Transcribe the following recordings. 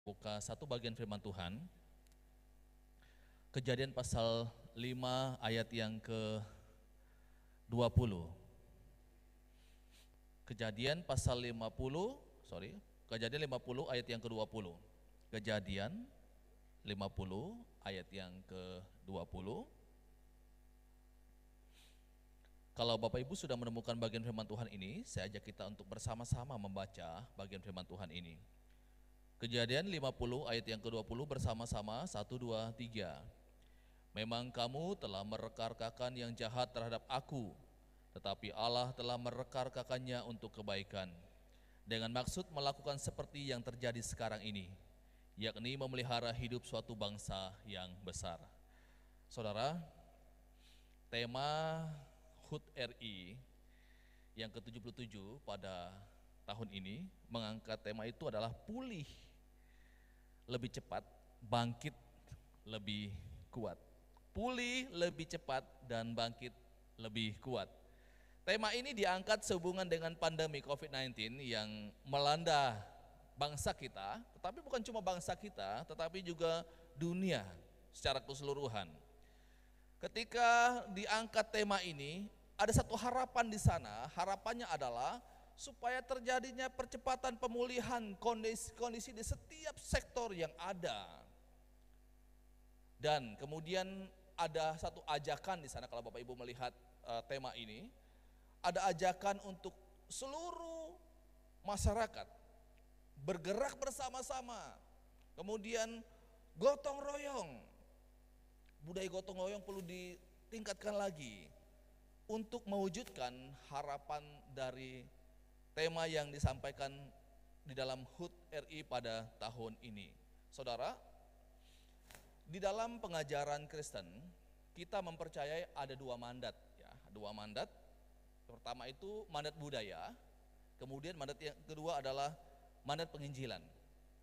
Buka satu bagian firman Tuhan, Kejadian pasal 5 ayat yang ke-20. Kejadian pasal 50, Kejadian 50 ayat yang ke-20. Kejadian 50 ayat yang ke-20. Kalau Bapak Ibu sudah menemukan bagian firman Tuhan ini, saya ajak kita untuk bersama-sama membaca bagian firman Tuhan ini. Kejadian 50 ayat yang ke-20 bersama-sama, 1, 2, 3. Memang kamu telah merekarkakan yang jahat terhadap aku, tetapi Allah telah merekarkakannya untuk kebaikan, dengan maksud melakukan seperti yang terjadi sekarang ini, yakni memelihara hidup suatu bangsa yang besar. Saudara, tema HUT RI yang ke-77 pada tahun ini mengangkat tema itu adalah pulih lebih cepat, bangkit lebih kuat. Pulih lebih cepat dan bangkit lebih kuat. Tema ini diangkat sehubungan dengan pandemi COVID-19 yang melanda bangsa kita, tetapi bukan cuma bangsa kita, tetapi juga dunia secara keseluruhan. Ketika diangkat tema ini, ada satu harapan di sana. Harapannya adalah supaya terjadinya percepatan pemulihan kondisi di setiap sektor yang ada. Dan kemudian ada satu ajakan di sana, kalau Bapak Ibu melihat tema ini, ada ajakan untuk seluruh masyarakat bergerak bersama-sama, kemudian gotong royong. Budaya gotong royong perlu ditingkatkan lagi untuk mewujudkan harapan dari tema yang disampaikan di dalam HUT RI pada tahun ini. Saudara, di dalam pengajaran Kristen kita mempercayai ada dua mandat, ya, dua mandat. Pertama itu mandat budaya, kemudian mandat yang kedua adalah mandat penginjilan.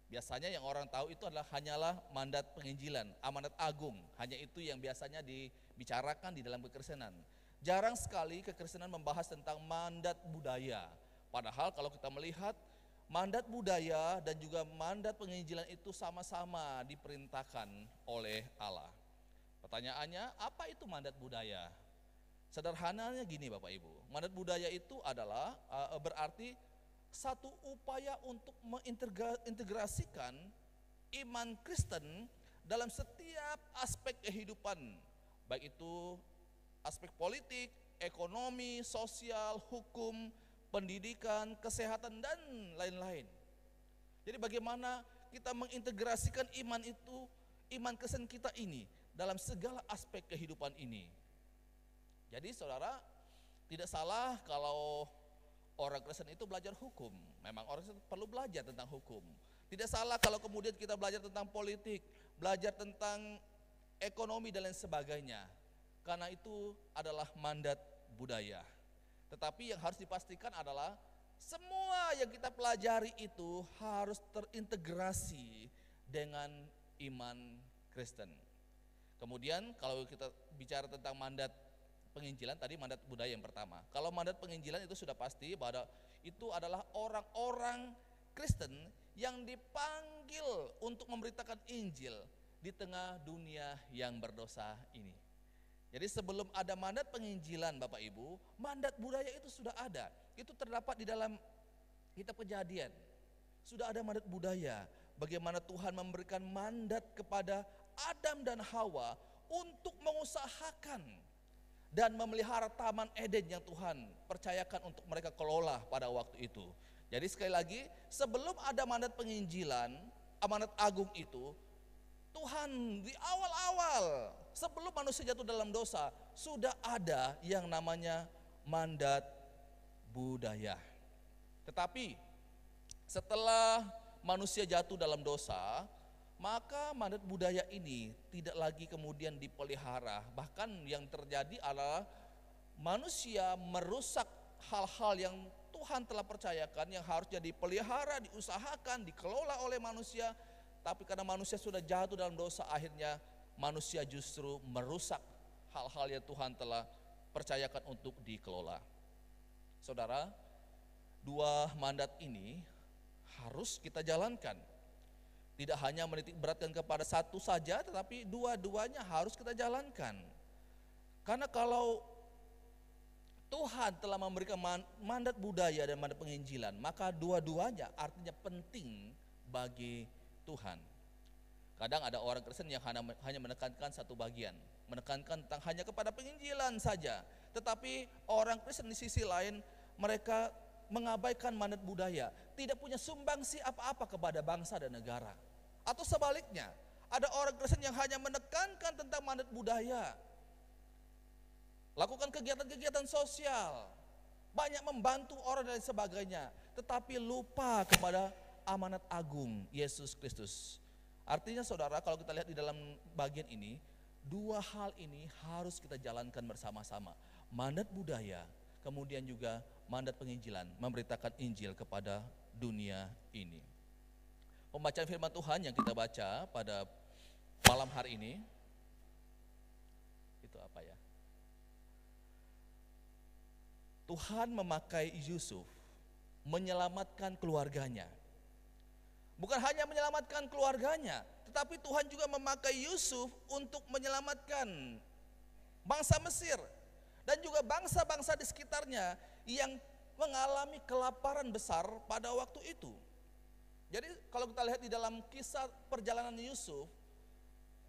Biasanya yang orang tahu itu hanyalah mandat penginjilan, amanat agung, hanya itu yang biasanya dibicarakan di dalam kekristenan. Jarang sekali kekristenan membahas tentang mandat budaya. Padahal kalau kita melihat mandat budaya dan juga mandat penginjilan itu sama-sama diperintahkan oleh Allah. Pertanyaannya, apa itu mandat budaya? Sederhananya gini Bapak Ibu, mandat budaya itu adalah berarti satu upaya untuk mengintegrasikan iman Kristen dalam setiap aspek kehidupan, baik itu aspek politik, ekonomi, sosial, hukum, pendidikan, kesehatan, dan lain-lain. Jadi bagaimana kita mengintegrasikan iman itu, iman Kristen kita ini dalam segala aspek kehidupan ini. Jadi saudara, tidak salah kalau orang Kristen itu belajar hukum. Memang orang Kristen perlu belajar tentang hukum. Tidak salah kalau kemudian kita belajar tentang politik, belajar tentang ekonomi dan lain sebagainya. Karena itu adalah mandat budaya. Tetapi yang harus dipastikan adalah semua yang kita pelajari itu harus terintegrasi dengan iman Kristen. Kemudian kalau kita bicara tentang mandat penginjilan, tadi mandat budaya yang pertama. Kalau mandat penginjilan itu sudah pasti bahwa itu adalah orang-orang Kristen yang dipanggil untuk memberitakan Injil di tengah dunia yang berdosa ini. Jadi sebelum ada mandat penginjilan Bapak Ibu, mandat budaya itu sudah ada. Itu terdapat di dalam kitab Kejadian. Sudah ada mandat budaya, bagaimana Tuhan memberikan mandat kepada Adam dan Hawa untuk mengusahakan dan memelihara taman Eden yang Tuhan percayakan untuk mereka kelola pada waktu itu. Jadi sekali lagi, sebelum ada mandat penginjilan, amanat agung itu, Tuhan di awal-awal sebelum manusia jatuh dalam dosa sudah ada yang namanya mandat budaya. Tetapi setelah manusia jatuh dalam dosa, maka mandat budaya ini tidak lagi kemudian dipelihara. Bahkan yang terjadi adalah manusia merusak hal-hal yang Tuhan telah percayakan, yang harusnya dipelihara, diusahakan, dikelola oleh manusia. Tapi karena manusia sudah jatuh dalam dosa, akhirnya manusia justru merusak hal-hal yang Tuhan telah percayakan untuk dikelola. Saudara, dua mandat ini harus kita jalankan. Tidak hanya menitik beratkan kepada satu saja, tetapi dua-duanya harus kita jalankan. Karena kalau Tuhan telah memberikan mandat budaya dan mandat penginjilan, maka dua-duanya artinya penting bagi Tuhan. Kadang ada orang Kristen yang hanya menekankan satu bagian, menekankan tentang hanya kepada penginjilan saja. Tetapi orang Kristen di sisi lain, mereka mengabaikan mandat budaya, tidak punya sumbangsi apa-apa kepada bangsa dan negara. Atau sebaliknya, ada orang Kristen yang hanya menekankan tentang mandat budaya, lakukan kegiatan-kegiatan sosial, banyak membantu orang dan sebagainya, tetapi lupa kepada amanat agung Yesus Kristus. Artinya saudara, kalau kita lihat di dalam bagian ini, dua hal ini harus kita jalankan bersama-sama. Mandat budaya, kemudian juga mandat penginjilan, memberitakan Injil kepada dunia ini. Pembacaan firman Tuhan yang kita baca pada malam hari ini, itu apa ya? Tuhan memakai Yusuf menyelamatkan keluarganya. Bukan hanya menyelamatkan keluarganya, tetapi Tuhan juga memakai Yusuf untuk menyelamatkan bangsa Mesir dan juga bangsa-bangsa di sekitarnya yang mengalami kelaparan besar pada waktu itu. Jadi kalau kita lihat di dalam kisah perjalanan Yusuf,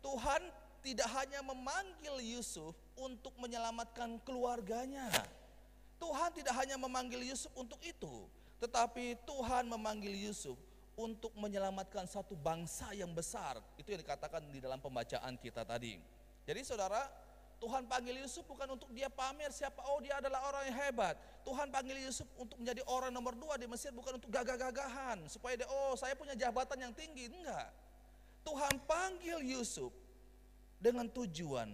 Tuhan tidak hanya memanggil Yusuf untuk menyelamatkan keluarganya. Tuhan tidak hanya memanggil Yusuf untuk itu, tetapi Tuhan memanggil Yusuf untuk menyelamatkan satu bangsa yang besar. Itu yang dikatakan di dalam pembacaan kita tadi. Jadi saudara, Tuhan panggil Yusuf bukan untuk dia pamer siapa, oh dia adalah orang yang hebat. Tuhan panggil Yusuf untuk menjadi orang nomor 2 di Mesir, bukan untuk gagah-gagahan supaya dia, oh saya punya jabatan yang tinggi. Enggak. Tuhan panggil Yusuf dengan tujuan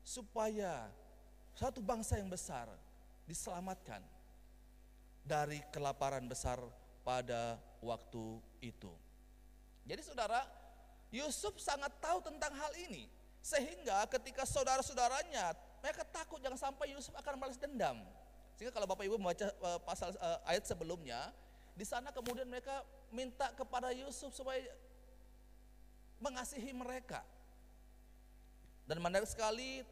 supaya satu bangsa yang besar diselamatkan dari kelaparan besar pada waktu itu. Jadi saudara, Yusuf sangat tahu tentang hal ini, sehingga ketika saudara-saudaranya, mereka takut jangan sampai Yusuf akan balas dendam. Sehingga kalau Bapak Ibu membaca pasal ayat sebelumnya, di sana kemudian mereka minta kepada Yusuf supaya mengasihi mereka. Dan menarik sekali,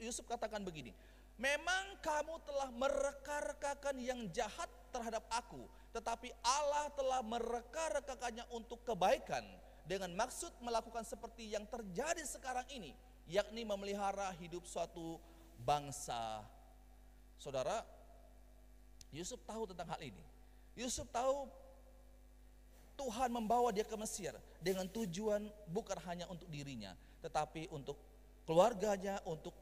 Yusuf katakan begini, memang kamu telah mereka-rekakan yang jahat terhadap aku, tetapi Allah telah mereka-rekakannya untuk kebaikan dengan maksud melakukan seperti yang terjadi sekarang ini, yakni memelihara hidup suatu bangsa. Saudara, Yusuf tahu tentang hal ini. Yusuf tahu Tuhan membawa dia ke Mesir dengan tujuan bukan hanya untuk dirinya, tetapi untuk keluarganya, untuk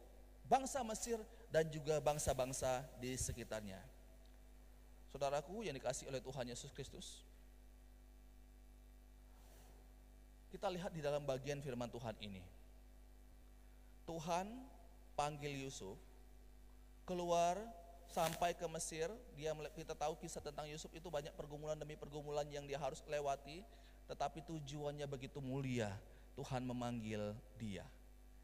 bangsa Mesir dan juga bangsa-bangsa di sekitarnya. Saudaraku yang dikasihi oleh Tuhan Yesus Kristus, kita lihat di dalam bagian firman Tuhan ini, Tuhan panggil Yusuf keluar sampai ke Mesir. Kita tahu kisah tentang Yusuf itu banyak pergumulan demi pergumulan yang dia harus lewati, tetapi tujuannya begitu mulia. Tuhan memanggil dia.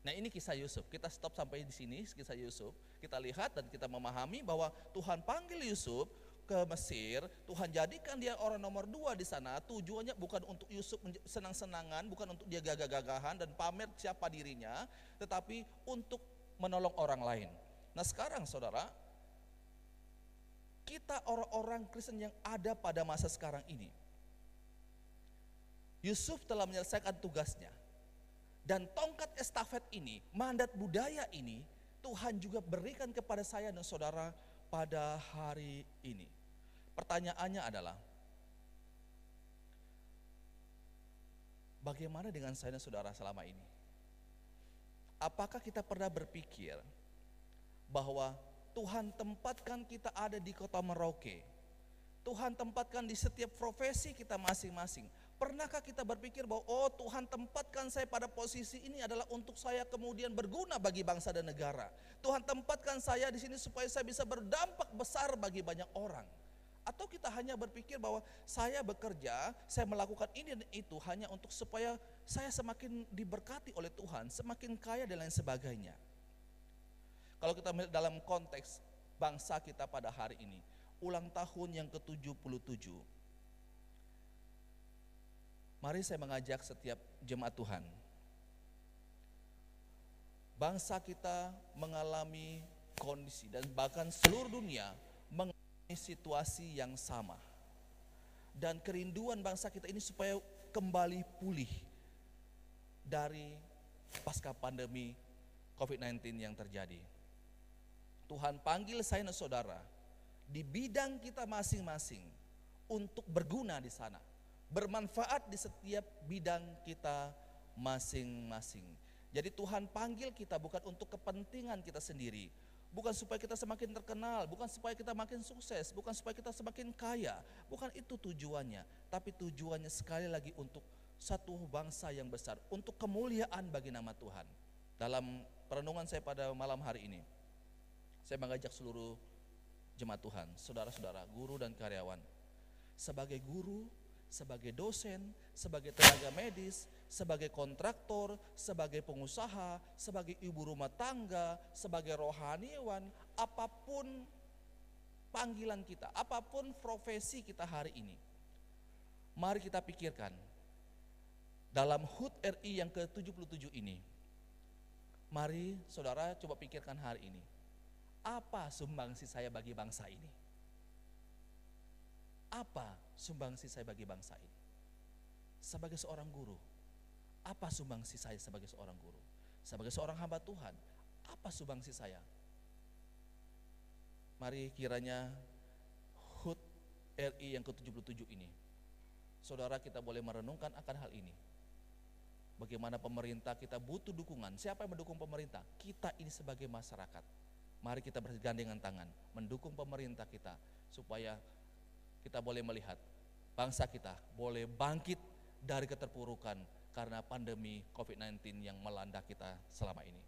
Nah, ini kisah Yusuf. Kita stop sampai di sini kisah Yusuf. Kita lihat dan kita memahami bahwa Tuhan panggil Yusuf ke Mesir, Tuhan jadikan dia orang nomor 2 di sana. Tujuannya bukan untuk Yusuf senang-senangan, bukan untuk dia gagah-gagahan dan pamer siapa dirinya, tetapi untuk menolong orang lain. Nah, sekarang saudara, kita orang-orang Kristen yang ada pada masa sekarang ini, Yusuf telah menyelesaikan tugasnya. Dan tongkat estafet ini, mandat budaya ini, Tuhan juga berikan kepada saya dan saudara pada hari ini. Pertanyaannya adalah, bagaimana dengan saya dan saudara selama ini? Apakah kita pernah berpikir bahwa Tuhan tempatkan kita ada di kota Merauke, Tuhan tempatkan di setiap profesi kita masing-masing? Pernahkah kita berpikir bahwa oh Tuhan tempatkan saya pada posisi ini adalah untuk saya kemudian berguna bagi bangsa dan negara. Tuhan tempatkan saya di sini supaya saya bisa berdampak besar bagi banyak orang. Atau kita hanya berpikir bahwa saya bekerja, saya melakukan ini dan itu hanya untuk supaya saya semakin diberkati oleh Tuhan, semakin kaya dan lain sebagainya. Kalau kita melihat dalam konteks bangsa kita pada hari ini, ulang tahun yang ke-77, Mari saya mengajak setiap jemaat Tuhan. Bangsa kita mengalami kondisi dan bahkan seluruh dunia mengalami situasi yang sama. Dan kerinduan bangsa kita ini supaya kembali pulih dari pasca pandemi COVID-19 yang terjadi. Tuhan panggil saya dan saudara di bidang kita masing-masing untuk berguna di sana, bermanfaat di setiap bidang kita masing-masing. Jadi Tuhan panggil kita bukan untuk kepentingan kita sendiri, bukan supaya kita semakin terkenal, bukan supaya kita makin sukses, bukan supaya kita semakin kaya, bukan itu tujuannya, tapi tujuannya sekali lagi untuk satu bangsa yang besar, untuk kemuliaan bagi nama Tuhan. Dalam perenungan saya pada malam hari ini, saya mengajak seluruh jemaat Tuhan, saudara-saudara, guru dan karyawan, sebagai guru, sebagai dosen, sebagai tenaga medis, sebagai kontraktor, sebagai pengusaha, sebagai ibu rumah tangga, sebagai rohaniawan, apapun panggilan kita, apapun profesi kita hari ini, mari kita pikirkan dalam HUT RI yang ke-77 ini. Mari saudara coba pikirkan hari ini, apa sumbangsi saya bagi bangsa ini? Apa sumbangsi saya bagi bangsa ini? Sebagai seorang guru, apa sumbangsi saya sebagai seorang guru? Sebagai seorang hamba Tuhan, apa sumbangsi saya? Mari kiranya HUT RI yang ke-77 ini, saudara kita boleh merenungkan akan hal ini. Bagaimana pemerintah kita butuh dukungan. Siapa yang mendukung pemerintah? Kita ini sebagai masyarakat. Mari kita bergandengan tangan mendukung pemerintah kita supaya kita boleh melihat bangsa kita boleh bangkit dari keterpurukan karena pandemi COVID-19 yang melanda kita selama ini.